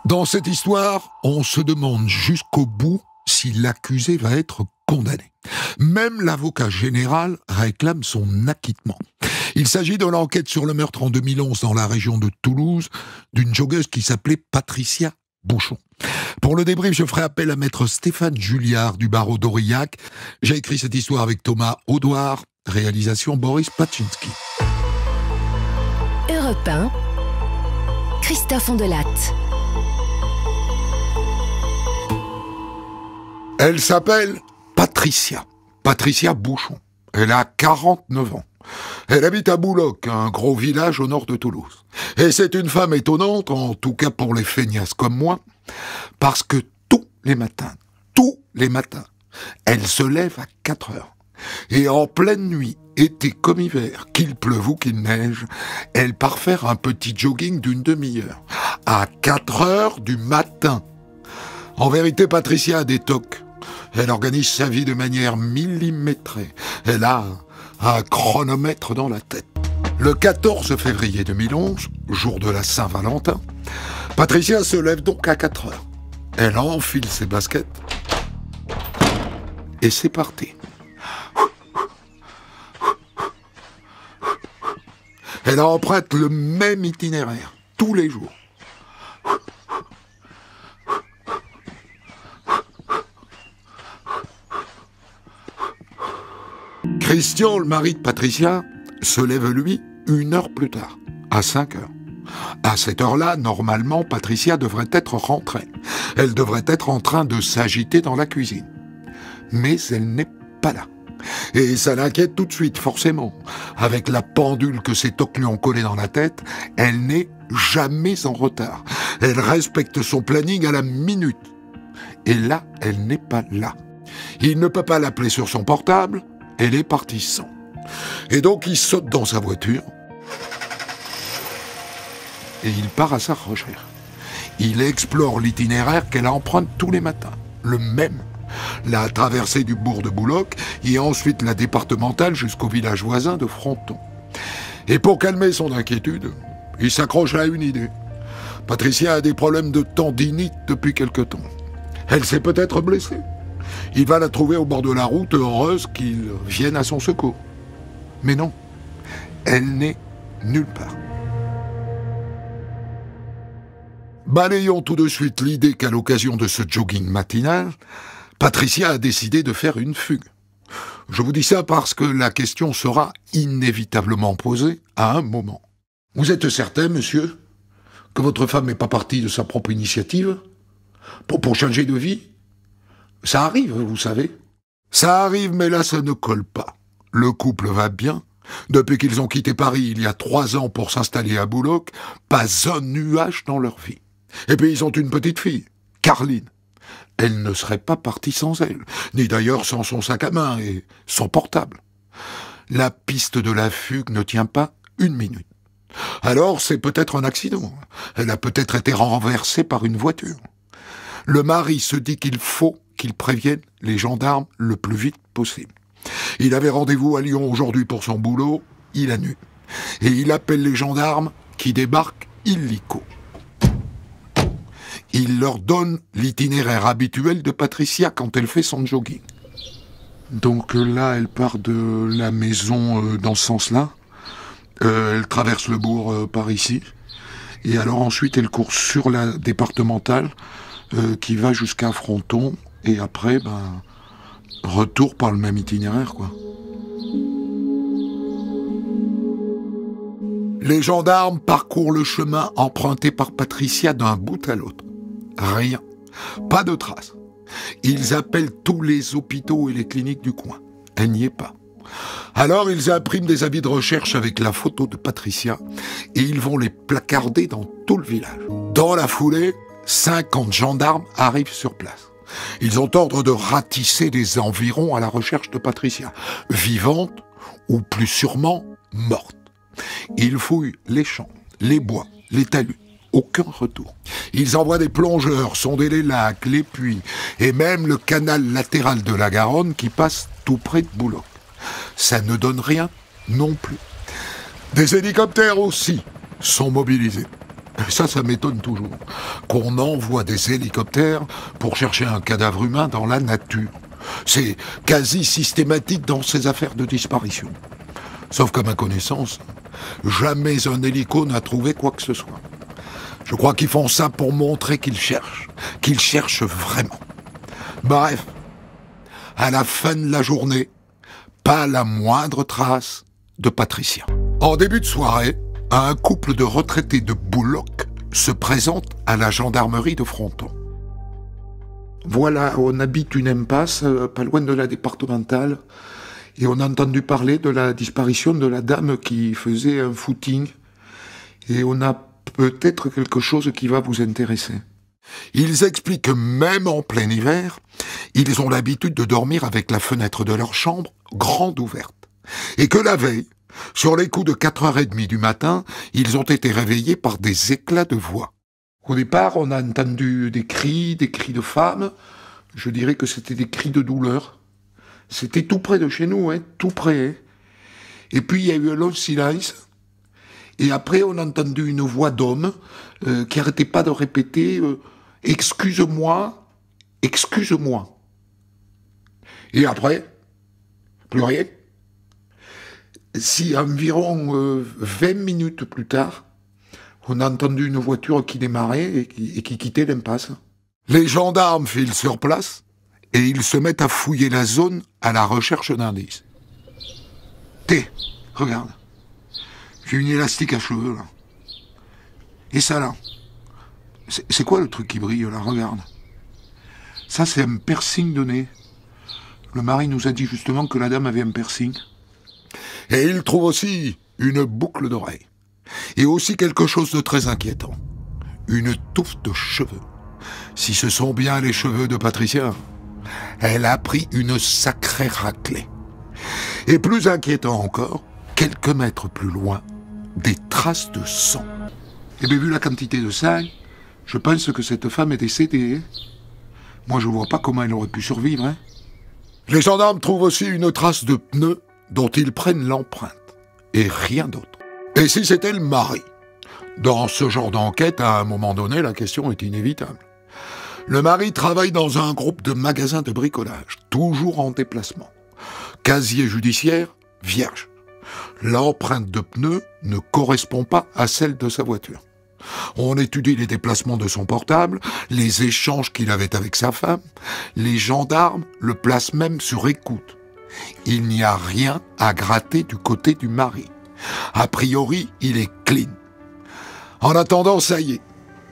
Dans cette histoire, on se demande jusqu'au bout si l'accusé va être condamné. Même l'avocat général réclame son acquittement. Il s'agit de l'enquête sur le meurtre en 2011 dans la région de Toulouse d'une joggeuse qui s'appelait Patricia Bouchon. Pour le débrief, je ferai appel à maître Stéphane Julliard du barreau d'Aurillac. J'ai écrit cette histoire avec Thomas Audouard, réalisation Boris Pachinski. Europe 1, Christophe Ondelatte. Elle s'appelle Patricia Bouchon. Elle a 49 ans. Elle habite à Bouloc, un gros village au nord de Toulouse. Et c'est une femme étonnante, en tout cas pour les feignasses comme moi, parce que tous les matins, elle se lève à 4 heures. Et en pleine nuit, été comme hiver, qu'il pleuve ou qu'il neige, elle part faire un petit jogging d'une demi-heure. À 4 heures du matin. En vérité, Patricia a des tocs. Elle organise sa vie de manière millimétrée. Elle a un chronomètre dans la tête. Le 14 février 2011, jour de la Saint-Valentin, Patricia se lève donc à 4 heures. Elle enfile ses baskets et c'est parti. Elle emprunte le même itinéraire tous les jours. Christian, le mari de Patricia, se lève lui 1 heure plus tard, à 5 heures. À cette heure-là, normalement, Patricia devrait être rentrée. Elle devrait être en train de s'agiter dans la cuisine. Mais elle n'est pas là. Et ça l'inquiète tout de suite, forcément. Avec la pendule que ses tocs lui ont collée dans la tête, elle n'est jamais en retard. Elle respecte son planning à la minute. Et là, elle n'est pas là. Il ne peut pas l'appeler sur son portable. Elle est partie sans. Et donc, il saute dans sa voiture et il part à sa recherche. Il explore l'itinéraire qu'elle emprunte tous les matins, le même. La traversée du bourg de Bouloc et ensuite la départementale jusqu'au village voisin de Fronton. Et pour calmer son inquiétude, il s'accroche à une idée. Patricia a des problèmes de tendinite depuis quelque temps. Elle s'est peut-être blessée. Il va la trouver au bord de la route, heureuse qu'il vienne à son secours. Mais non, elle n'est nulle part. Balayons tout de suite l'idée qu'à l'occasion de ce jogging matinal, Patricia a décidé de faire une fugue. Je vous dis ça parce que la question sera inévitablement posée à un moment. Vous êtes certain, monsieur, que votre femme n'est pas partie de sa propre initiative pour changer de vie ? Ça arrive, vous savez. Ça arrive, mais là, ça ne colle pas. Le couple va bien. Depuis qu'ils ont quitté Paris il y a 3 ans pour s'installer à Bouloc, pas un nuage dans leur vie. Et puis ils ont une petite fille, Carline. Elle ne serait pas partie sans elle, ni d'ailleurs sans son sac à main et son portable. La piste de la fugue ne tient pas 1 minute. Alors c'est peut-être un accident. Elle a peut-être été renversée par une voiture. Le mari se dit qu'il faut qu'il prévienne les gendarmes le plus vite possible. Il avait rendez-vous à Lyon aujourd'hui pour son boulot, il annule. Et il appelle les gendarmes qui débarquent illico. Il leur donne l'itinéraire habituel de Patricia quand elle fait son jogging. Donc là, elle part de la maison dans ce sens-là. Elle traverse le bourg par ici. Et alors ensuite, elle court sur la départementale qui va jusqu'à Fronton. Et après, retour par le même itinéraire, quoi. Les gendarmes parcourent le chemin emprunté par Patricia d'un bout à l'autre. Rien. Pas de traces. Ils appellent tous les hôpitaux et les cliniques du coin. Elle n'y est pas. Alors, ils impriment des avis de recherche avec la photo de Patricia et ils vont les placarder dans tout le village. Dans la foulée, 50 gendarmes arrivent sur place. Ils ont ordre de ratisser les environs à la recherche de Patricia, vivante ou plus sûrement morte. Ils fouillent les champs, les bois, les talus. Aucun retour. Ils envoient des plongeurs sonder les lacs, les puits et même le canal latéral de la Garonne qui passe tout près de Bouloc. Ça ne donne rien non plus. Des hélicoptères aussi sont mobilisés. Ça m'étonne toujours. Qu'on envoie des hélicoptères pour chercher un cadavre humain dans la nature. C'est quasi systématique dans ces affaires de disparition. Sauf qu'à ma connaissance, jamais un hélico n'a trouvé quoi que ce soit. Je crois qu'ils font ça pour montrer qu'ils cherchent vraiment. Bref, à la fin de la journée, pas la moindre trace de Patricia. En début de soirée, un couple de retraités de Bouloc se présente à la gendarmerie de Fronton. Voilà, on habite une impasse, pas loin de la départementale, et on a entendu parler de la disparition de la dame qui faisait un footing, et on a peut-être quelque chose qui va vous intéresser. Ils expliquent que même en plein hiver, ils ont l'habitude de dormir avec la fenêtre de leur chambre grande ouverte, et que la veille, sur les coups de 4h30 du matin, ils ont été réveillés par des éclats de voix. Au départ, on a entendu des cris de femmes. Je dirais que c'était des cris de douleur. C'était tout près de chez nous, tout près. Et puis, il y a eu un long silence. Et après, on a entendu une voix d'homme qui n'arrêtait pas de répéter « Excuse-moi, excuse-moi ». Et après, plus rien. Si environ 20 minutes plus tard, on a entendu une voiture qui démarrait et qui quittait l'impasse. Les gendarmes filent sur place et ils se mettent à fouiller la zone à la recherche d'indices. Regarde. J'ai une élastique à cheveux, là. Et ça, là. C'est quoi le truc qui brille, là? Regarde. Ça, c'est un piercing de nez. Le mari nous a dit justement que la dame avait un piercing. Et il trouve aussi une boucle d'oreille. Et aussi quelque chose de très inquiétant. Une touffe de cheveux. Si ce sont bien les cheveux de Patricia, elle a pris une sacrée raclée. Et plus inquiétant encore, quelques mètres plus loin, des traces de sang. Et bien vu la quantité de sang, je pense que cette femme est décédée. Moi je vois pas comment elle aurait pu survivre. Les gendarmes trouvent aussi une trace de pneu dont ils prennent l'empreinte. Et rien d'autre. Et si c'était le mari? Dans ce genre d'enquête, à un moment donné, la question est inévitable. Le mari travaille dans un groupe de magasins de bricolage, toujours en déplacement. Casier judiciaire, vierge. L'empreinte de pneu ne correspond pas à celle de sa voiture. On étudie les déplacements de son portable, les échanges qu'il avait avec sa femme. Les gendarmes le placent même sur écoute. Il n'y a rien à gratter du côté du mari. A priori, il est clean. En attendant, ça y est,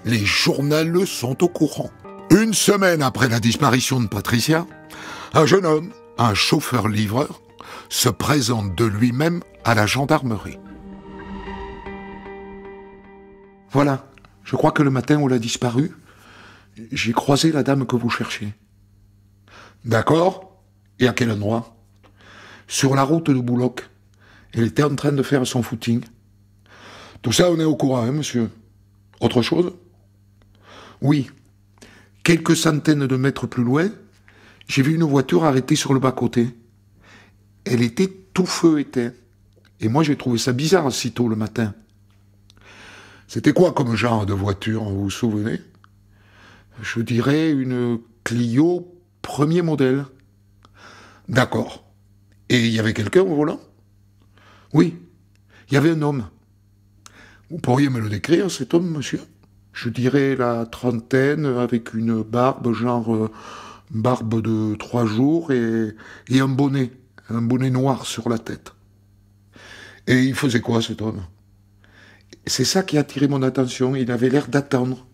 les journaleux sont au courant. Une semaine après la disparition de Patricia, un jeune homme, un chauffeur-livreur, se présente de lui-même à la gendarmerie. Voilà, je crois que le matin où elle a disparu, j'ai croisé la dame que vous cherchez. D'accord? Et à quel endroit? Sur la route de Bouloc. Elle était en train de faire son footing. Tout ça, on est au courant, monsieur. Autre chose? Oui. Quelques centaines de mètres plus loin, j'ai vu une voiture arrêtée sur le bas-côté. Elle était tout feu éteint. Et moi, j'ai trouvé ça bizarre si tôt le matin. C'était quoi comme genre de voiture, vous vous souvenez? Je dirais une Clio premier modèle. D'accord. Et il y avait quelqu'un au volant? Oui, il y avait un homme. Vous pourriez me le décrire, cet homme, monsieur? Je dirais la trentaine, avec une barbe, genre barbe de 3 jours, et un bonnet noir sur la tête. Et il faisait quoi, cet homme? C'est ça qui a attiré mon attention, il avait l'air d'attendre.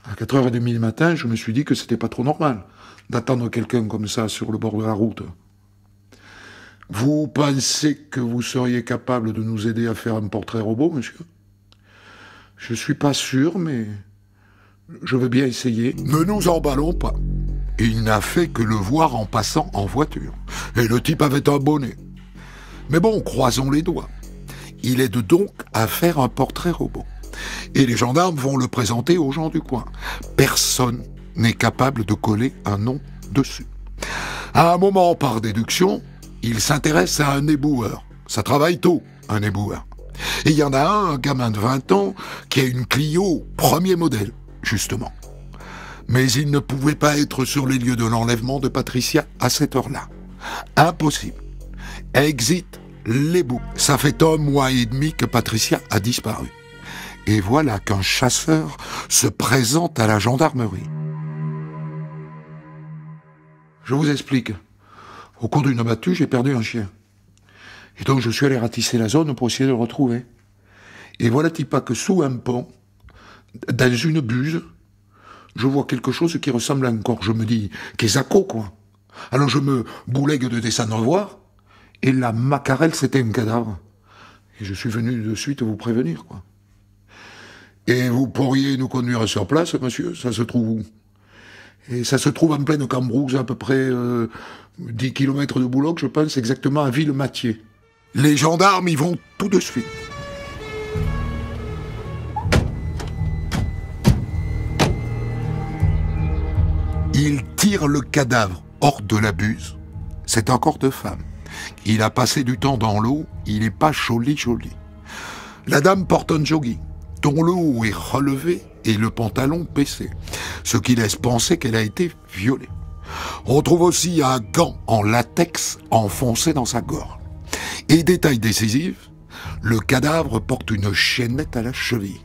À 4h30 du matin, je me suis dit que c'était pas trop normal d'attendre quelqu'un comme ça sur le bord de la route. Vous pensez que vous seriez capable de nous aider à faire un portrait robot, monsieur? Je suis pas sûr, mais je veux bien essayer. Ne nous emballons pas. Il n'a fait que le voir en passant en voiture. Et le type avait un bonnet. Mais bon, croisons les doigts. Il aide donc à faire un portrait robot. Et les gendarmes vont le présenter aux gens du coin. Personne n'est capable de coller un nom dessus. À un moment, par déduction, il s'intéresse à un éboueur. Ça travaille tôt, un éboueur. Et il y en a un gamin de 20 ans, qui a une Clio premier modèle, justement. Mais il ne pouvait pas être sur les lieux de l'enlèvement de Patricia à cette heure-là. Impossible. Exit les boucles. Ça fait 1 mois et demi que Patricia a disparu. Et voilà qu'un chasseur se présente à la gendarmerie. Je vous explique. Au cours d'une battue, j'ai perdu un chien. Et donc je suis allé ratisser la zone pour essayer de le retrouver. Et voilà-t-il pas que sous un pont, dans une buse, je vois quelque chose qui ressemble à un corps. Je me dis, qu'est-ce quoi. Alors je me boulègue de descendre voir, et la macarelle, c'était un cadavre. Et je suis venu de suite vous prévenir, quoi. Et vous pourriez nous conduire sur place, monsieur, ça se trouve où? Et ça se trouve en pleine Cambrousse, à peu près 10 km de Boulogne, je pense, exactement à Ville-Mathieu. Les gendarmes y vont tout de suite. Ils tirent le cadavre hors de la buse. C'est un corps de femme. Il a passé du temps dans l'eau, il n'est pas joli. La dame porte un jogging, dont le haut est relevé et le pantalon baissé, ce qui laisse penser qu'elle a été violée. On trouve aussi un gant en latex enfoncé dans sa gorge. Et détail décisif, le cadavre porte une chaînette à la cheville.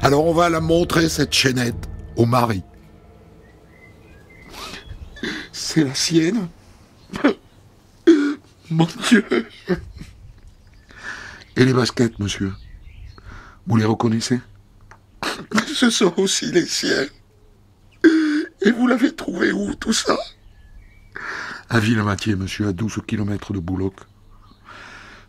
Alors on va la montrer, cette chaînette, au mari. C'est la sienne. Mon Dieu. Et les baskets, monsieur, vous les reconnaissez? Ce sont aussi les siennes. Et vous l'avez trouvé où, tout ça? À Ville-Mathieu, monsieur, à 12 km de Boulogne.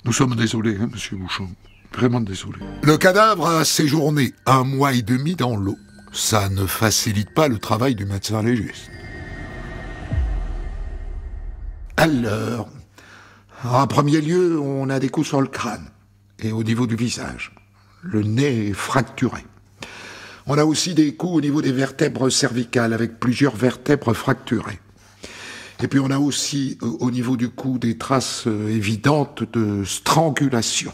Nous sommes désolés, hein, monsieur Bouchon. Vraiment désolés. Le cadavre a séjourné 1 mois et demi dans l'eau. Ça ne facilite pas le travail du médecin légiste. Alors, en premier lieu, on a des coups sur le crâne et au niveau du visage. Le nez est fracturé. On a aussi des coups au niveau des vertèbres cervicales avec plusieurs vertèbres fracturées. Et puis on a aussi au niveau du cou des traces évidentes de strangulation.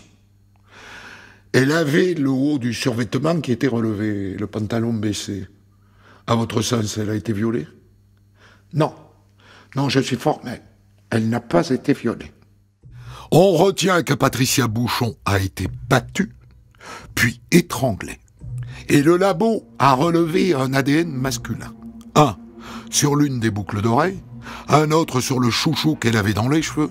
Elle avait le haut du survêtement qui était relevé, le pantalon baissé. À votre sens, elle a été violée? Non. Non, je suis formel. Elle n'a pas été violée. On retient que Patricia Bouchon a été battue, puis étranglée. Et le labo a relevé un ADN masculin. Un sur l'une des boucles d'oreilles, un autre sur le chouchou qu'elle avait dans les cheveux,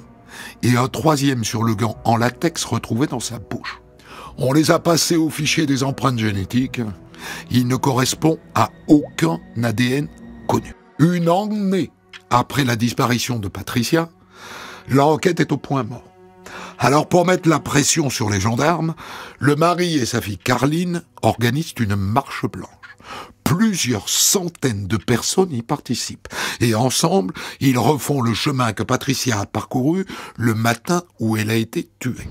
et un troisième sur le gant en latex retrouvé dans sa bouche. On les a passés au fichier des empreintes génétiques. Il ne correspond à aucun ADN connu. 1 année après la disparition de Patricia, l'enquête est au point mort. Alors pour mettre la pression sur les gendarmes, le mari et sa fille Carline organisent une marche blanche. Plusieurs centaines de personnes y participent. Et ensemble, ils refont le chemin que Patricia a parcouru le matin où elle a été tuée.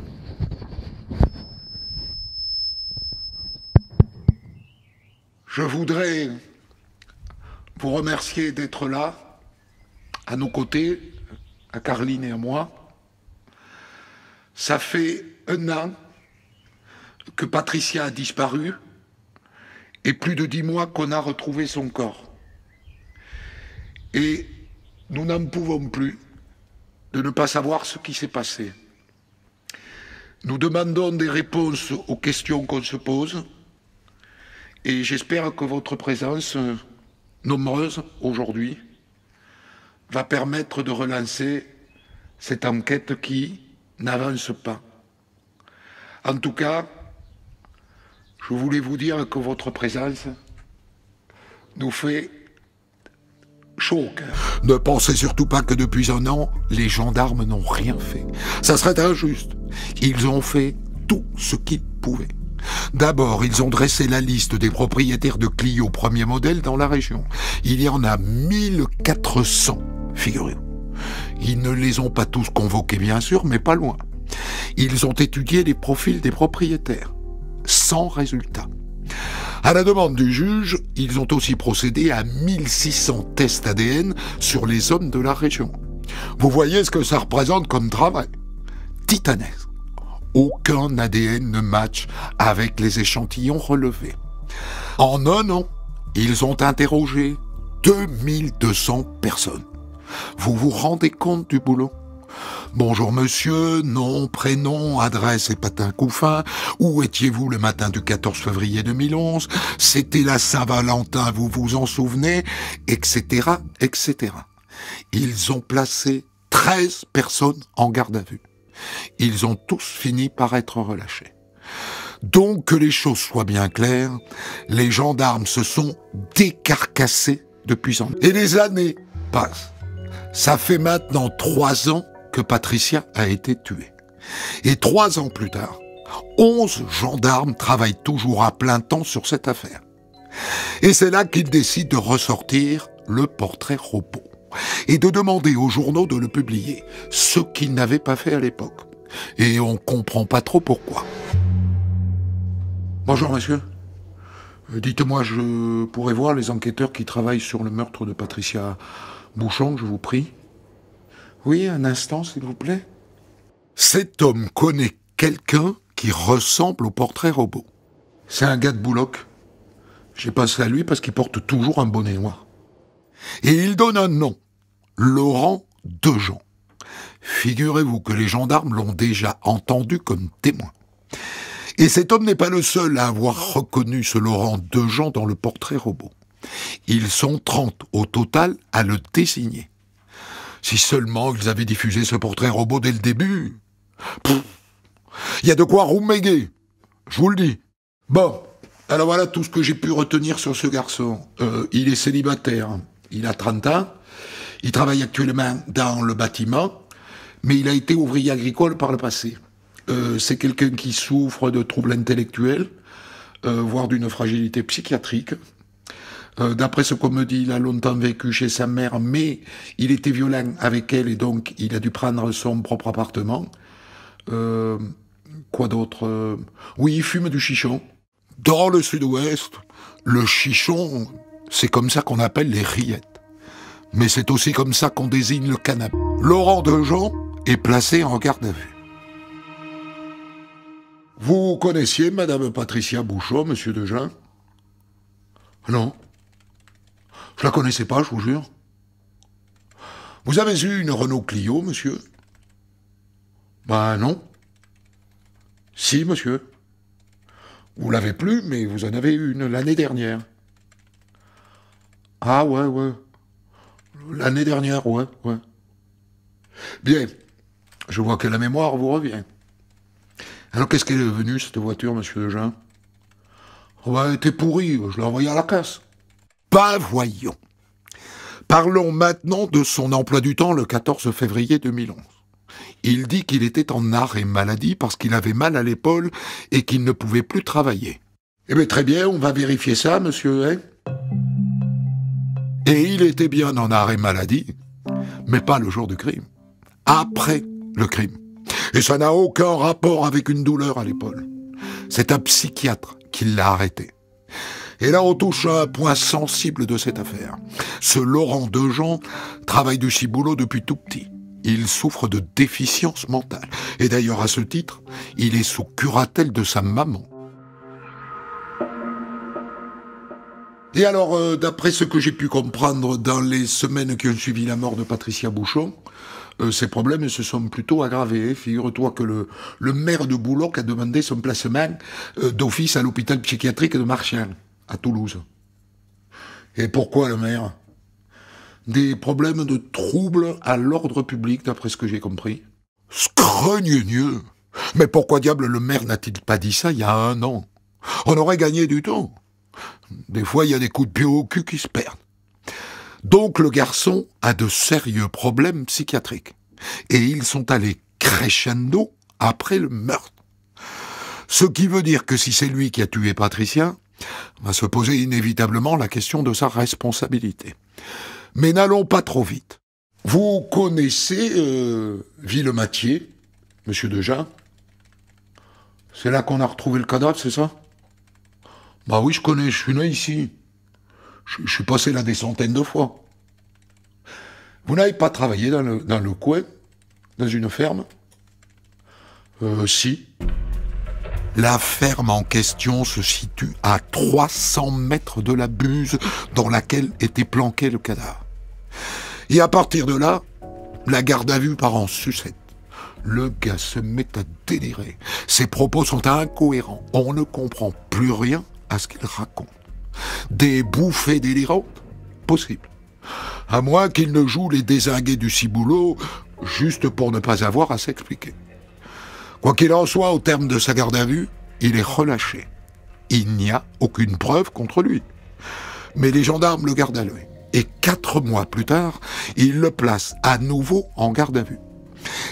Je voudrais vous remercier d'être là, à nos côtés, à Carline et à moi. Ça fait 1 an que Patricia a disparu et plus de 10 mois qu'on a retrouvé son corps. Et nous n'en pouvons plus de ne pas savoir ce qui s'est passé. Nous demandons des réponses aux questions qu'on se pose et j'espère que votre présence, nombreuse aujourd'hui, va permettre de relancer cette enquête qui n'avance pas. En tout cas, je voulais vous dire que votre présence nous fait chaud au cœur. Ne pensez surtout pas que depuis 1 an, les gendarmes n'ont rien fait. Ça serait injuste. Ils ont fait tout ce qu'ils pouvaient. D'abord, ils ont dressé la liste des propriétaires de Clio premier modèle dans la région. Il y en a 1400, figurez-vous. Ils ne les ont pas tous convoqués, bien sûr, mais pas loin. Ils ont étudié les profils des propriétaires, sans résultat. À la demande du juge, ils ont aussi procédé à 1600 tests ADN sur les hommes de la région. Vous voyez ce que ça représente comme travail. Titanesque. aucun ADN ne match avec les échantillons relevés. En un an, ils ont interrogé 2200 personnes. Vous vous rendez compte du boulot ? Bonjour monsieur, nom, prénom, adresse et patin couffin. Où étiez-vous le matin du 14 février 2011 ? C'était la Saint-Valentin, vous vous en souvenez ? Etc., etc. Ils ont placé 13 personnes en garde à vue. Ils ont tous fini par être relâchés. Donc, que les choses soient bien claires, les gendarmes se sont décarcassés depuis ans. Et les années passent. Ça fait maintenant 3 ans que Patricia a été tuée. Et 3 ans plus tard, 11 gendarmes travaillent toujours à plein temps sur cette affaire. Et c'est là qu'ils décident de ressortir le portrait robot et de demander aux journaux de le publier, ce qu'ils n'avaient pas fait à l'époque. Et on comprend pas trop pourquoi. Bonjour monsieur. Dites-moi, je pourrais voir les enquêteurs qui travaillent sur le meurtre de Patricia Bouchon, je vous prie. Oui, un instant, s'il vous plaît. Cet homme connaît quelqu'un qui ressemble au portrait robot. C'est un gars de Bouloc. J'ai pensé à lui parce qu'il porte toujours un bonnet noir. Et il donne un nom, Laurent Dejean. Figurez-vous que les gendarmes l'ont déjà entendu comme témoin. Et cet homme n'est pas le seul à avoir reconnu ce Laurent Dejean dans le portrait robot. Ils sont 30 au total à le désigner. Si seulement ils avaient diffusé ce portrait robot dès le début. Il y a de quoi rouméguer, je vous le dis. Bon, alors voilà tout ce que j'ai pu retenir sur ce garçon. Il est célibataire, il a 30 ans, il travaille actuellement dans le bâtiment, mais il a été ouvrier agricole par le passé. C'est quelqu'un qui souffre de troubles intellectuels, voire d'une fragilité psychiatrique. D'après ce qu'on me dit, il a longtemps vécu chez sa mère, mais il était violent avec elle et donc il a dû prendre son propre appartement. Quoi d'autre ? Oui, il fume du chichon. Dans le sud-ouest, le chichon, c'est comme ça qu'on appelle les rillettes. Mais c'est aussi comme ça qu'on désigne le cannabis. Laurent Dejean est placé en garde à vue. Vous connaissiez Madame Patricia Bouchon, Monsieur Dejean ? Non. Je la connaissais pas, je vous jure. Vous avez eu une Renault Clio, monsieur ? Ben non. Si, monsieur. Vous l'avez plus, mais vous en avez eu une l'année dernière. Ah ouais. L'année dernière, ouais. Bien. Je vois que la mémoire vous revient. Alors qu'est-ce qu'elle est devenue, cette voiture, monsieur Dejean ? Oh ben, elle était pourrie, je l'ai envoyée à la casse. Pas voyons. Parlons maintenant de son emploi du temps le 14 février 2011. Il dit qu'il était en arrêt maladie parce qu'il avait mal à l'épaule et qu'il ne pouvait plus travailler. Eh bien très bien, on va vérifier ça, monsieur, hein ? Et il était bien en arrêt maladie, mais pas le jour du crime. Après le crime. Et ça n'a aucun rapport avec une douleur à l'épaule. C'est un psychiatre qui l'a arrêté. Et là, on touche à un point sensible de cette affaire. Ce Laurent Dejean travaille du ciboulot depuis tout petit. Il souffre de déficience mentale. Et d'ailleurs, à ce titre, il est sous curatelle de sa maman. Et alors, d'après ce que j'ai pu comprendre dans les semaines qui ont suivi la mort de Patricia Bouchon, ces problèmes se sont plutôt aggravés. Figure-toi que le maire de Bouloc a demandé son placement d'office à l'hôpital psychiatrique de Marchiennes, à Toulouse. Et pourquoi le maire ? Des problèmes de troubles à l'ordre public, d'après ce que j'ai compris. Scrogneux. Mais pourquoi diable le maire n'a-t-il pas dit ça il y a 1 an ? On aurait gagné du temps. Des fois, il y a des coups de pied au cul qui se perdent. Donc le garçon a de sérieux problèmes psychiatriques. Et ils sont allés crescendo après le meurtre. Ce qui veut dire que si c'est lui qui a tué Patricia, va se poser inévitablement la question de sa responsabilité. Mais n'allons pas trop vite. Vous connaissez Villemathieu, monsieur Dejean ? C'est là qu'on a retrouvé le cadavre, c'est ça ? Bah oui, je connais, je suis né ici. Je suis passé là des centaines de fois. Vous n'avez pas travaillé dans le coin, dans une ferme ? Si. La ferme en question se situe à 300 mètres de la buse dans laquelle était planqué le cadavre. Et à partir de là, la garde à vue part en sucette. Le gars se met à délirer. Ses propos sont incohérents. On ne comprend plus rien à ce qu'il raconte. Des bouffées délirantes? Possible. À moins qu'il ne joue les dézingués du ciboulot, juste pour ne pas avoir à s'expliquer. Quoi qu'il en soit, au terme de sa garde à vue, il est relâché. Il n'y a aucune preuve contre lui. Mais les gendarmes le gardent à l'œil. Et 4 mois plus tard, ils le placent à nouveau en garde à vue.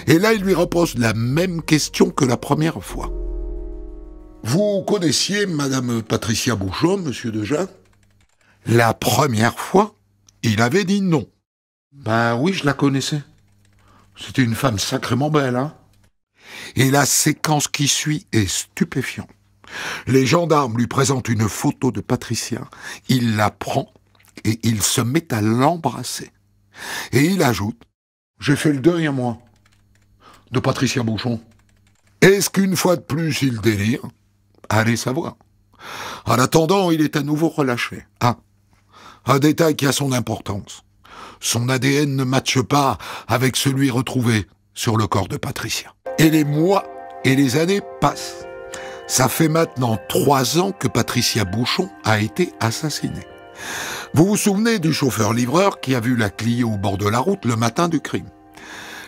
Et là, il lui repose la même question que la première fois. Vous connaissiez Madame Patricia Bouchon, Monsieur Dejean? La première fois, il avait dit non. Ben oui, je la connaissais. C'était une femme sacrément belle, hein? Et la séquence qui suit est stupéfiante. Les gendarmes lui présentent une photo de Patricia, il la prend et il se met à l'embrasser. Et il ajoute « J'ai fait le deuil à moi, de Patricia Bouchon. » Est-ce qu'une fois de plus il délire? Allez savoir. En attendant, il est à nouveau relâché. Ah, un détail qui a son importance. Son ADN ne matche pas avec celui retrouvé sur le corps de Patricia. Et les mois et les années passent. Ça fait maintenant 3 ans que Patricia Bouchon a été assassinée. Vous vous souvenez du chauffeur-livreur qui a vu la Clio au bord de la route le matin du crime?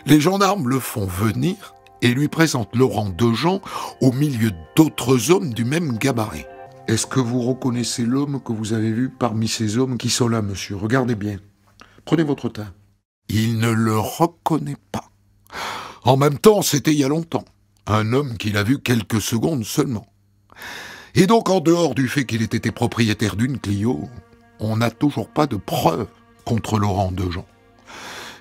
Les gendarmes le font venir et lui présentent Laurent Dejean au milieu d'autres hommes du même gabarit. Est-ce que vous reconnaissez l'homme que vous avez vu parmi ces hommes qui sont là, monsieur? Regardez bien. Prenez votre temps. Il ne le reconnaît pas. En même temps, c'était il y a longtemps. Un homme qu'il a vu quelques secondes seulement. Et donc, en dehors du fait qu'il ait été propriétaire d'une Clio, on n'a toujours pas de preuves contre Laurent Dejean.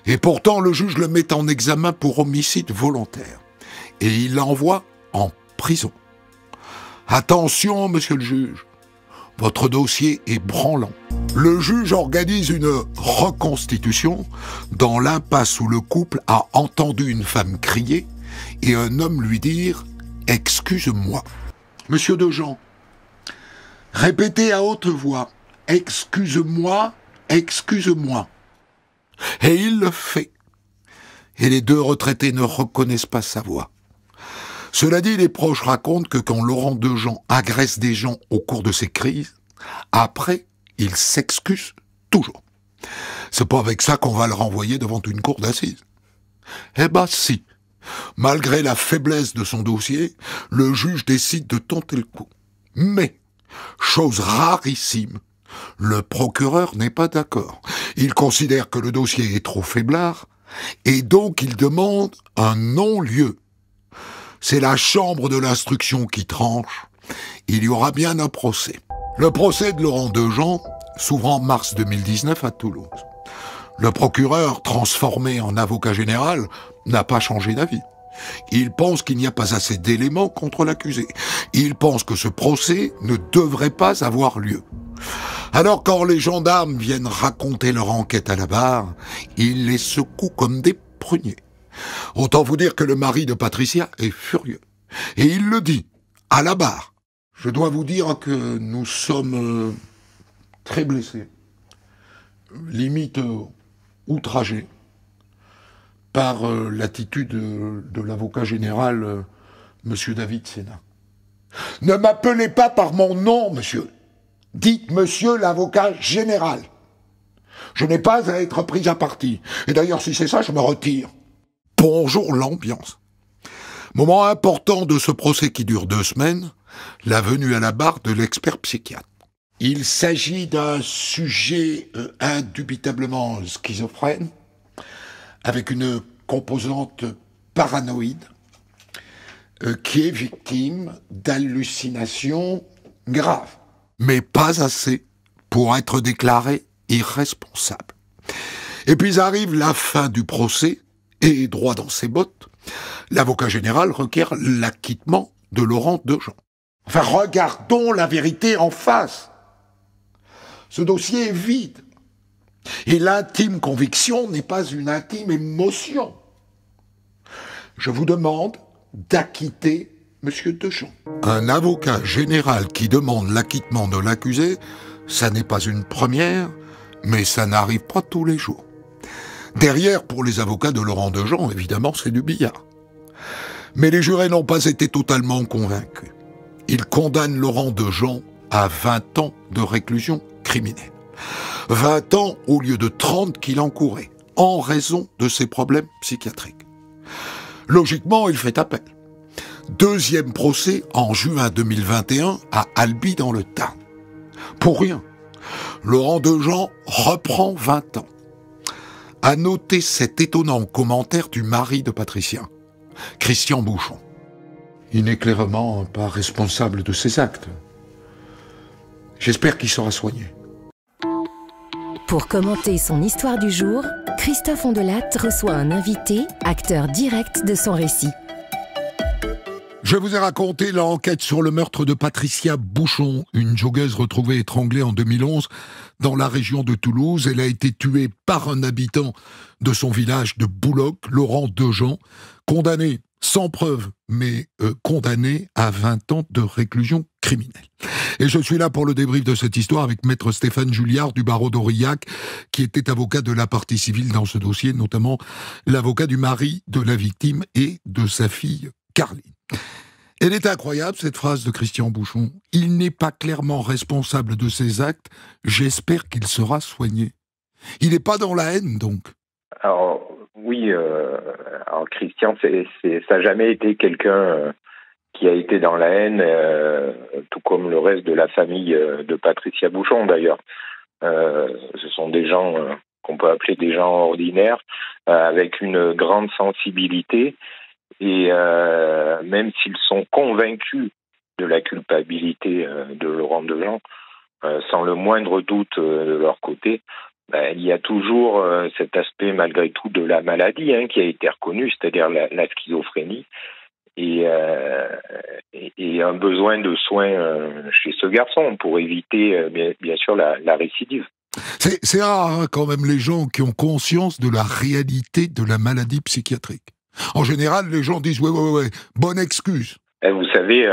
Et pourtant, le juge le met en examen pour homicide volontaire. Et il l'envoie en prison. Attention, monsieur le juge, votre dossier est branlant. Le juge organise une reconstitution dans l'impasse où le couple a entendu une femme crier et un homme lui dire « Excuse-moi ». Monsieur Dejean, répétez à haute voix « Excuse-moi, excuse-moi ». Et il le fait. Et les 2 retraités ne reconnaissent pas sa voix. Cela dit, les proches racontent que quand Laurent Dejean agresse des gens au cours de ses crises, après, il s'excuse toujours. C'est pas avec ça qu'on va le renvoyer devant une cour d'assises. Eh ben si. Malgré la faiblesse de son dossier, le juge décide de tenter le coup. Mais, chose rarissime, le procureur n'est pas d'accord. Il considère que le dossier est trop faiblard et donc il demande un non-lieu. C'est la chambre de l'instruction qui tranche. Il y aura bien un procès. Le procès de Laurent Dejean s'ouvre en mars 2019 à Toulouse. Le procureur, transformé en avocat général, n'a pas changé d'avis. Il pense qu'il n'y a pas assez d'éléments contre l'accusé. Il pense que ce procès ne devrait pas avoir lieu. Alors quand les gendarmes viennent raconter leur enquête à la barre, il les secoue comme des pruniers. Autant vous dire que le mari de Patricia est furieux. Et il le dit, à la barre. Je dois vous dire que nous sommes très blessés, limite outragés, par l'attitude de l'avocat général, monsieur David Sénat. Ne m'appelez pas par mon nom, monsieur. Dites monsieur l'avocat général. Je n'ai pas à être pris à partie. Et d'ailleurs, si c'est ça, je me retire. Bonjour l'ambiance. Moment important de ce procès qui dure 2 semaines, la venue à la barre de l'expert psychiatre. Il s'agit d'un sujet indubitablement schizophrène, avec une composante paranoïde, qui est victime d'hallucinations graves, mais pas assez pour être déclaré irresponsable. Et puis arrive la fin du procès, et droit dans ses bottes, l'avocat général requiert l'acquittement de Laurent Dejean. Enfin, regardons la vérité en face. Ce dossier est vide. Et l'intime conviction n'est pas une intime émotion. Je vous demande d'acquitter M. Deschamps. Un avocat général qui demande l'acquittement de l'accusé, ça n'est pas une première, mais ça n'arrive pas tous les jours. Derrière, pour les avocats de Laurent Dejean, évidemment, c'est du billard. Mais les jurés n'ont pas été totalement convaincus. Ils condamnent Laurent Dejean à 20 ans de réclusion criminelle. 20 ans au lieu de 30 qu'il encourait, en raison de ses problèmes psychiatriques. Logiquement, il fait appel. Deuxième procès en juin 2021 à Albi dans le Tarn. Pour rien, Laurent Dejean reprend 20 ans. À noter cet étonnant commentaire du mari de Patricia, Christian Bouchon. Il n'est clairement pas responsable de ses actes. J'espère qu'il sera soigné. Pour commenter son histoire du jour, Christophe Ondelat reçoit un invité, acteur direct de son récit. Je vous ai raconté l'enquête sur le meurtre de Patricia Bouchon, une joggeuse retrouvée étranglée en 2011 dans la région de Toulouse. Elle a été tuée par un habitant de son village de Bouloc, Laurent Dejean, condamné sans preuve, mais condamné à 20 ans de réclusion criminelle. Et je suis là pour le débrief de cette histoire avec maître Stéphane Julliard du barreau d'Aurillac, qui était avocat de la partie civile dans ce dossier, notamment l'avocat du mari de la victime et de sa fille Caroline. Elle est incroyable, cette phrase de Christian Bouchon. Il n'est pas clairement responsable de ses actes. J'espère qu'il sera soigné. Il n'est pas dans la haine, donc. Alors, oui, alors Christian, ça n'a jamais été quelqu'un qui a été dans la haine, tout comme le reste de la famille de Patricia Bouchon, d'ailleurs. Ce sont des gens qu'on peut appeler des gens ordinaires, avec une grande sensibilité. Et même s'ils sont convaincus de la culpabilité de Laurent Dejean, sans le moindre doute de leur côté, il y a toujours cet aspect malgré tout de la maladie qui a été reconnu, c'est-à-dire la schizophrénie, et un besoin de soins chez ce garçon pour éviter bien sûr la récidive. C'est rare quand même les gens qui ont conscience de la réalité de la maladie psychiatrique. En général, les gens disent ouais, bonne excuse. Vous savez,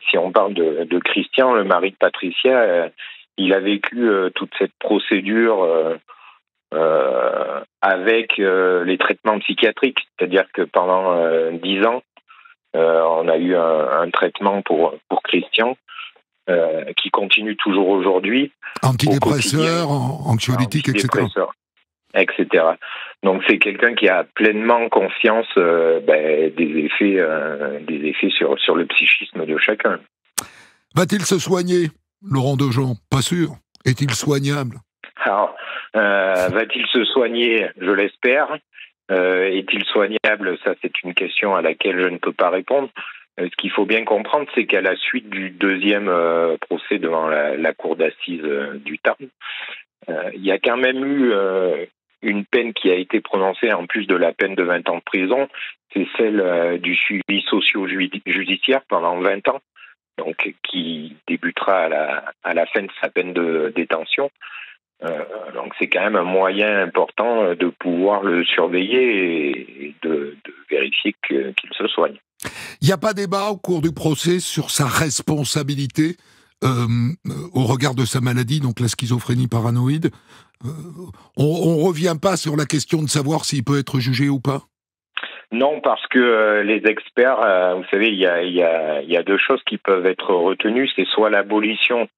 si on parle de Christian, le mari de Patricia, il a vécu toute cette procédure avec les traitements psychiatriques. C'est-à-dire que pendant 10 ans, on a eu un traitement pour Christian qui continue toujours aujourd'hui. Antidépresseurs, anxiolytiques, etc. Donc c'est quelqu'un qui a pleinement conscience des effets sur le psychisme de chacun. Va-t-il se soigner, Laurent Dejean? Pas sûr. Est-il soignable? Alors, va-t-il se soigner? Je l'espère. Est-il soignable? Ça, c'est une question à laquelle je ne peux pas répondre. Ce qu'il faut bien comprendre, c'est qu'à la suite du deuxième procès devant la cour d'assises du Tarn, il y a quand même eu une peine qui a été prononcée en plus de la peine de 20 ans de prison, c'est celle du suivi socio-judiciaire pendant 20 ans, donc qui débutera à la fin de sa peine de détention. Donc c'est quand même un moyen important de pouvoir le surveiller et de vérifier qu'il se soigne. Il n'y a pas débat au cours du procès sur sa responsabilité au regard de sa maladie, donc la schizophrénie paranoïde. On revient pas sur la question de savoir s'il peut être jugé ou pas? Non, parce que les experts, vous savez, il y a deux choses qui peuvent être retenues. C'est soit l'abolition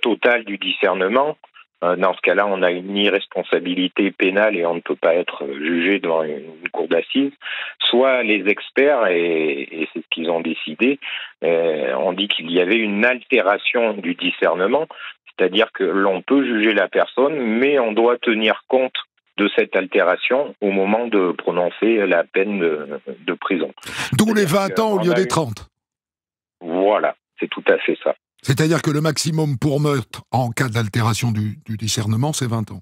totale du discernement. Dans ce cas-là, on a une irresponsabilité pénale et on ne peut pas être jugé devant une cour d'assises. Soit les experts, et c'est ce qu'ils ont décidé, ont dit qu'il y avait une altération du discernement, c'est-à-dire que l'on peut juger la personne, mais on doit tenir compte de cette altération au moment de prononcer la peine de prison. D'où les 20 ans au lieu des 30. Voilà, c'est tout à fait ça. C'est-à-dire que le maximum pour meurtre en cas d'altération du discernement, c'est 20 ans.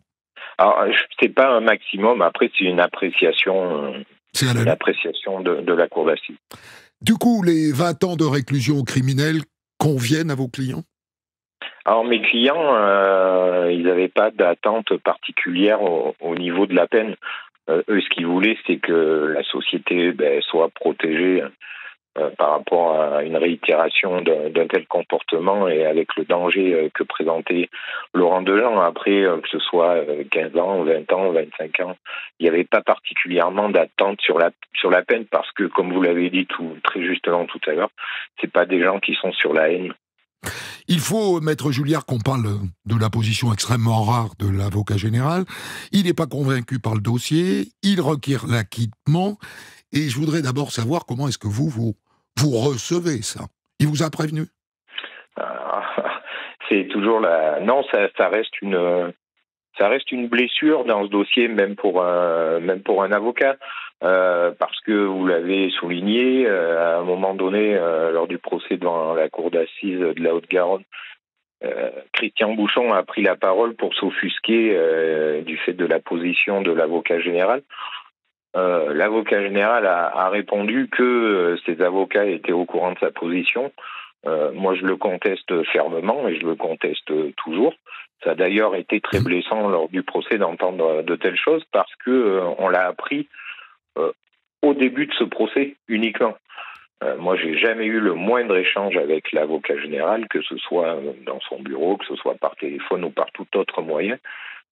Alors, c'est pas un maximum, après c'est une appréciation, de la cour d'assises. Du coup, les 20 ans de réclusion criminelle conviennent à vos clients? Alors mes clients, ils n'avaient pas d'attente particulière au niveau de la peine. Eux, ce qu'ils voulaient, c'est que la société soit protégée par rapport à une réitération d'un tel comportement et avec le danger que présentait Laurent Dejean. Après, que ce soit 15 ans, 20 ans, 25 ans, il n'y avait pas particulièrement d'attente sur la peine parce que, comme vous l'avez dit très justement tout à l'heure, c'est pas des gens qui sont sur la haine. Il faut, Maître Julliard, qu'on parle de la position extrêmement rare de l'avocat général. Il n'est pas convaincu par le dossier, il requiert l'acquittement, et je voudrais d'abord savoir comment est-ce que vous recevez ça. Il vous a prévenu? C'est toujours Non, ça reste une blessure dans ce dossier, même pour un avocat, parce que vous l'avez souligné, à un moment donné, lors du procès devant la cour d'assises de la Haute-Garonne, Christian Bouchon a pris la parole pour s'offusquer du fait de la position de l'avocat général. L'avocat général a répondu que ses avocats étaient au courant de sa position. Moi, je le conteste fermement et je le conteste toujours. Ça a d'ailleurs été très blessant lors du procès d'entendre de telles choses parce que on l'a appris au début de ce procès uniquement. Moi, j'ai jamais eu le moindre échange avec l'avocat général, que ce soit dans son bureau, que ce soit par téléphone ou par tout autre moyen.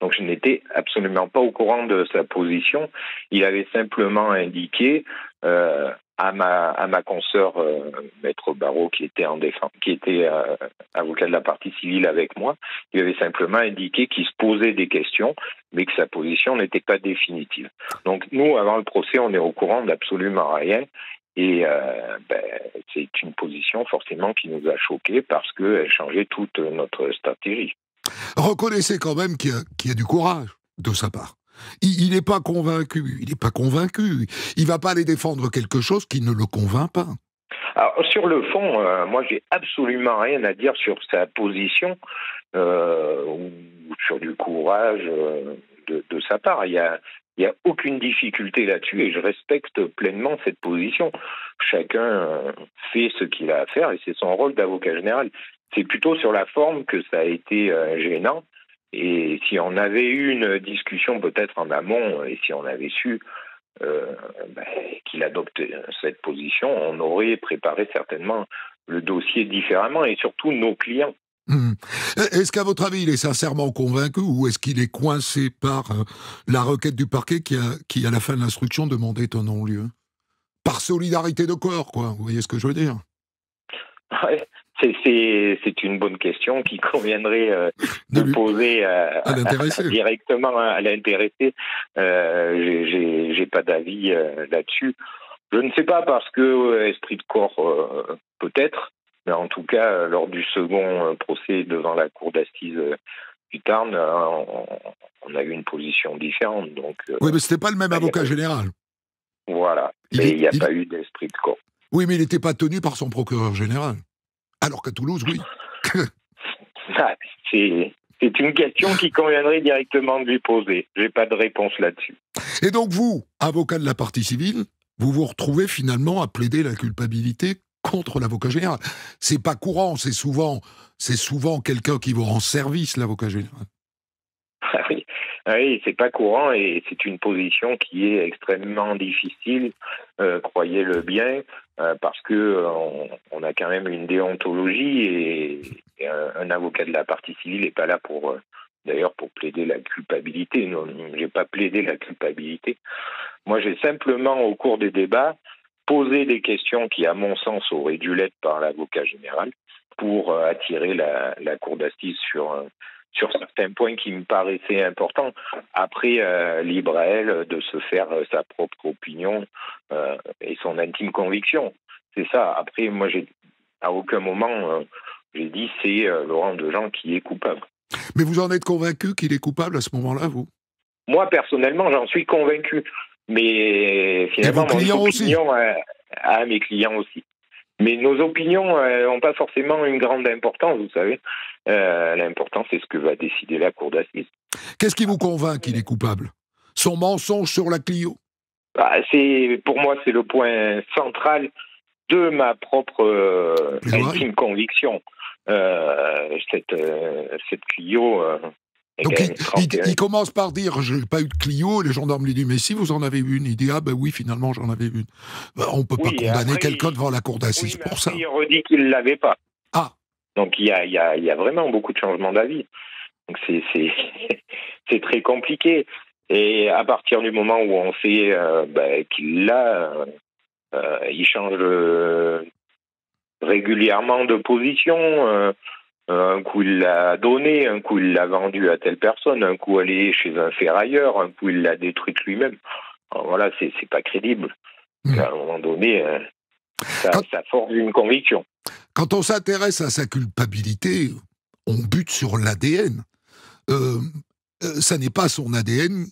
Donc, je n'étais absolument pas au courant de sa position. Il avait simplement indiqué à ma consoeur, Maître Barrault, qui était avocat de la partie civile avec moi, il avait simplement indiqué qu'il se posait des questions, mais que sa position n'était pas définitive. Donc, nous, avant le procès, on est au courant d'absolument rien. Et c'est une position forcément qui nous a choqués parce qu'elle changeait toute notre stratégie. Reconnaissez quand même qu'il y a du courage de sa part. Il n'est pas convaincu. Il n'est pas convaincu. Il ne va pas aller défendre quelque chose qui ne le convainc pas. Alors, sur le fond, moi, j'ai absolument rien à dire sur sa position ou sur du courage de sa part. Il y a aucune difficulté là-dessus et je respecte pleinement cette position. Chacun fait ce qu'il a à faire et c'est son rôle d'avocat général. C'est plutôt sur la forme que ça a été gênant. Et si on avait eu une discussion peut-être en amont et si on avait su qu'il adopte cette position, on aurait préparé certainement le dossier différemment et surtout nos clients. Est-ce qu'à votre avis, il est sincèrement convaincu ou est-ce qu'il est coincé par la requête du parquet qui à la fin de l'instruction, demandait un non-lieu? Par solidarité de corps, quoi. Vous voyez ce que je veux dire? Ouais, c'est une bonne question qui conviendrait de poser directement à l'intéressé. J'ai pas d'avis là-dessus. Je ne sais pas parce que esprit de corps peut-être. Mais en tout cas, lors du second procès devant la cour d'assises du Tarn, on a eu une position différente. Donc, oui, mais ce n'était pas le même avocat général. Voilà. Mais il n'y a pas eu d'esprit de corps. Oui, mais il n'était pas tenu par son procureur général. Alors qu'à Toulouse, oui. C'est une question qui conviendrait directement de lui poser. Je n'ai pas de réponse là-dessus. Et donc vous, avocat de la partie civile, vous vous retrouvez finalement à plaider la culpabilité contre l'avocat général. C'est pas courant, c'est souvent quelqu'un qui vous rend service, l'avocat général. Oui, c'est pas courant et c'est une position qui est extrêmement difficile, croyez-le bien, parce que on a quand même une déontologie et un avocat de la partie civile n'est pas là pour plaider la culpabilité. Non, j'ai pas plaidé la culpabilité. Moi, j'ai simplement, au cours des débats, poser des questions qui, à mon sens, auraient dû l'être par l'avocat général pour attirer la cour d'assises sur certains points qui me paraissaient importants. Après, libre à elle de se faire sa propre opinion et son intime conviction. C'est ça. Après, moi, à aucun moment, j'ai dit c'est Laurent Dejean qui est coupable. Mais vous en êtes convaincu qu'il est coupable à ce moment-là, vous? Moi, personnellement, j'en suis convaincu. Mais finalement, mon opinion à mes clients aussi. Mais nos opinions n'ont pas forcément une grande importance, vous savez. L'important, c'est ce que va décider la cour d'assises. Qu'est-ce qui vous convainc qu'il est coupable? Son mensonge sur la Clio? Pour moi, c'est le point central de ma propre intime conviction. Cette Clio, Donc il commence par dire je n'ai pas eu de Clio, et les gendarmes lui disent mais si vous en avez une, il dit ah ben oui finalement j'en avais une. Ben, on peut pas condamner quelqu'un devant la cour d'assises pour ça. Il redit qu'il l'avait pas. Ah. Donc il y a vraiment beaucoup de changements d'avis. Donc c'est très compliqué. Et à partir du moment où on sait qu'il l'a, il change régulièrement de position. Un coup, il l'a donné, un coup, il l'a vendu à telle personne, un coup, elle est chez un ferrailleur, un coup, il l'a détruite lui-même. Alors, voilà, c'est pas crédible. À un moment donné, ça forge une conviction. Quand on s'intéresse à sa culpabilité, on bute sur l'ADN. Ça n'est pas son ADN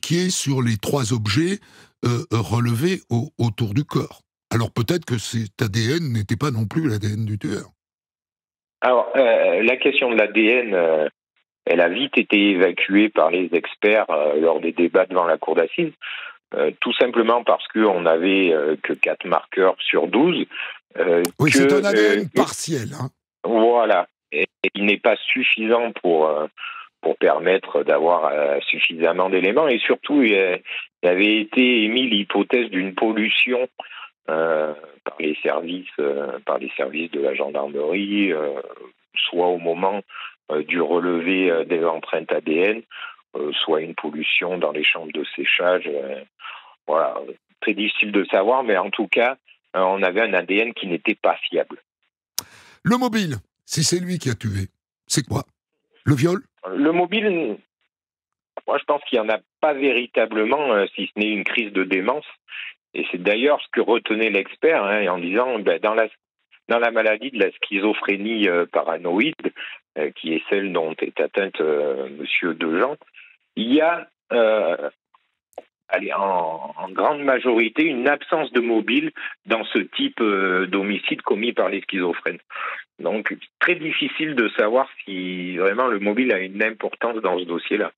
qui est sur les 3 objets relevés autour du corps. Alors peut-être que cet ADN n'était pas non plus l'ADN du tueur. Alors, la question de l'ADN, elle a vite été évacuée par les experts lors des débats devant la cour d'assises, tout simplement parce qu'on n'avait que 4 marqueurs sur 12. Oui, c'est un ADN partiel. Hein. Voilà. Et il n'est pas suffisant pour permettre d'avoir suffisamment d'éléments. Et surtout, il avait été émis l'hypothèse d'une pollution par les services de la gendarmerie, soit au moment du relevé des empreintes ADN, soit une pollution dans les chambres de séchage. Voilà, très difficile de savoir, mais en tout cas, on avait un ADN qui n'était pas fiable. Le mobile, si c'est lui qui a tué, c'est quoi? Le viol? Le mobile, moi je pense qu'il n'y en a pas véritablement, si ce n'est une crise de démence. Et c'est d'ailleurs ce que retenait l'expert, en disant dans la maladie de la schizophrénie paranoïde, qui est celle dont est atteinte Monsieur Dejean, il y a en grande majorité une absence de mobile dans ce type d'homicide commis par les schizophrènes. Donc très difficile de savoir si vraiment le mobile a une importance dans ce dossier-là.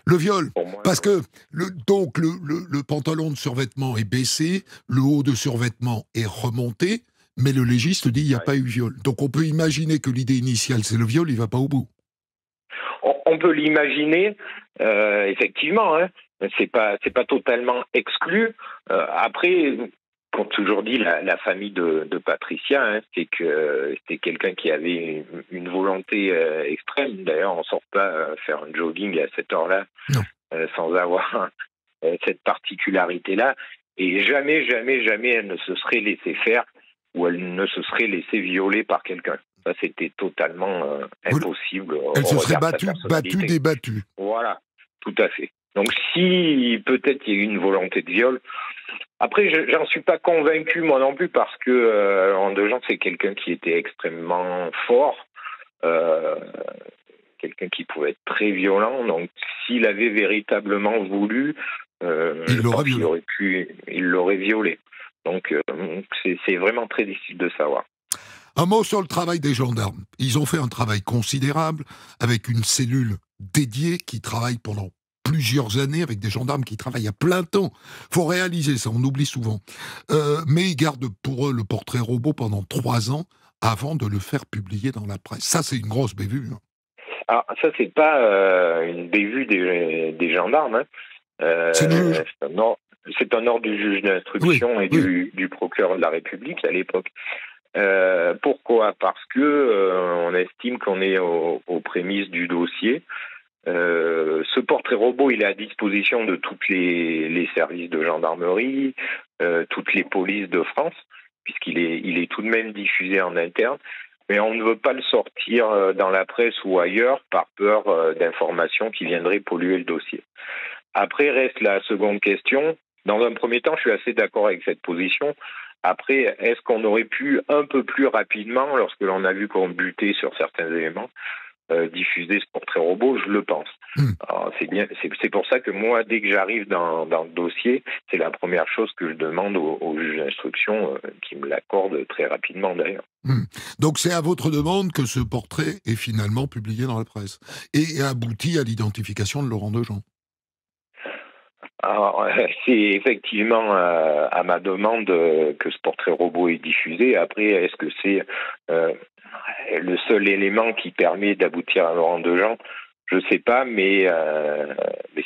Le viol, parce que le pantalon de survêtement est baissé, le haut de survêtement est remonté, mais le légiste dit il n'y a pas eu viol. Donc on peut imaginer que l'idée initiale c'est le viol, il ne va pas au bout. On peut l'imaginer, effectivement, c'est pas totalement exclu. Après, comme toujours dit la famille de Patricia, c'est que c'était quelqu'un qui avait une volonté extrême. D'ailleurs, on ne sort pas faire un jogging à cette heure-là sans avoir cette particularité-là. Et jamais elle ne se serait laissée faire ou elle ne se serait laissée violer par quelqu'un. Ça, c'était totalement impossible. Elle se serait battue, débattue. Voilà, tout à fait. Donc si peut-être il y a eu une volonté de viol. Après, j'en suis pas convaincu moi non plus parce que en Dejean, c'est quelqu'un qui était extrêmement fort, quelqu'un qui pouvait être très violent. Donc s'il avait véritablement voulu, il l'aurait violé. Donc c'est vraiment très difficile de savoir. Un mot sur le travail des gendarmes. Ils ont fait un travail considérable avec une cellule dédiée qui travaille pendant plusieurs années avec des gendarmes qui travaillent à plein temps. Il faut réaliser ça, on oublie souvent. Mais ils gardent pour eux le portrait robot pendant 3 ans avant de le faire publier dans la presse. Ça, c'est une grosse bévue. Alors, ça, c'est pas une bévue des gendarmes. C'est le juge. C'est un ordre du juge d'instruction et du procureur de la République à l'époque. Pourquoi ? Parce que on estime qu'on est aux prémices du dossier. Ce portrait robot, il est à disposition de tous les services de gendarmerie, toutes les polices de France, puisqu'il est tout de même diffusé en interne. Mais on ne veut pas le sortir dans la presse ou ailleurs par peur d'informations qui viendraient polluer le dossier. Après, reste la seconde question. Dans un premier temps, je suis assez d'accord avec cette position. Après, est-ce qu'on aurait pu un peu plus rapidement, lorsque l'on a vu qu'on butait sur certains éléments, diffuser ce portrait robot? Je le pense. Alors, c'est pour ça que moi, dès que j'arrive dans le dossier, c'est la première chose que je demande au juge d'instruction, qui me l'accorde très rapidement d'ailleurs. Donc c'est à votre demande que ce portrait est finalement publié dans la presse et aboutit à l'identification de Laurent Dejean. Alors, c'est effectivement à ma demande que ce portrait robot est diffusé. Après, est-ce que c'est le seul élément qui permet d'aboutir à Laurent Dejean ? Je sais pas, mais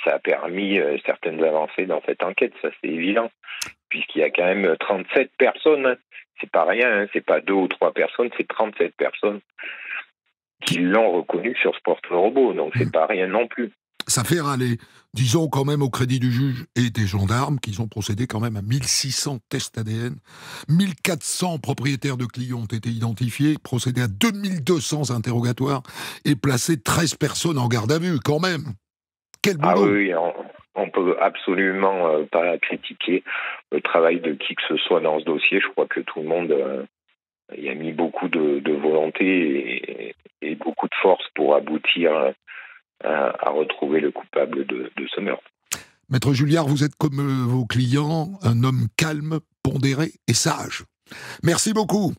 ça a permis certaines avancées dans cette enquête, ça c'est évident, puisqu'il y a quand même 37 personnes. Hein. C'est pas rien, hein. C'est pas 2 ou 3 personnes, c'est 37 personnes qui l'ont reconnu sur ce portrait robot, donc c'est pas rien non plus. Ça fait râler. Disons quand même au crédit du juge et des gendarmes qu'ils ont procédé quand même à 1600 tests ADN. 1400 propriétaires de clients ont été identifiés, procédé à 2200 interrogatoires et placé 13 personnes en garde à vue quand même. Quel boulot! Ah oui, on peut absolument pas critiquer le travail de qui que ce soit dans ce dossier. Je crois que tout le monde y a mis beaucoup de volonté et beaucoup de force pour aboutir à retrouver le coupable de ce meurtre. Maître Julliard, vous êtes comme vos clients, un homme calme, pondéré et sage. Merci beaucoup.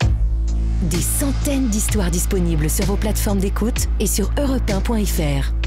Des centaines d'histoires disponibles sur vos plateformes d'écoute et sur europe1.fr.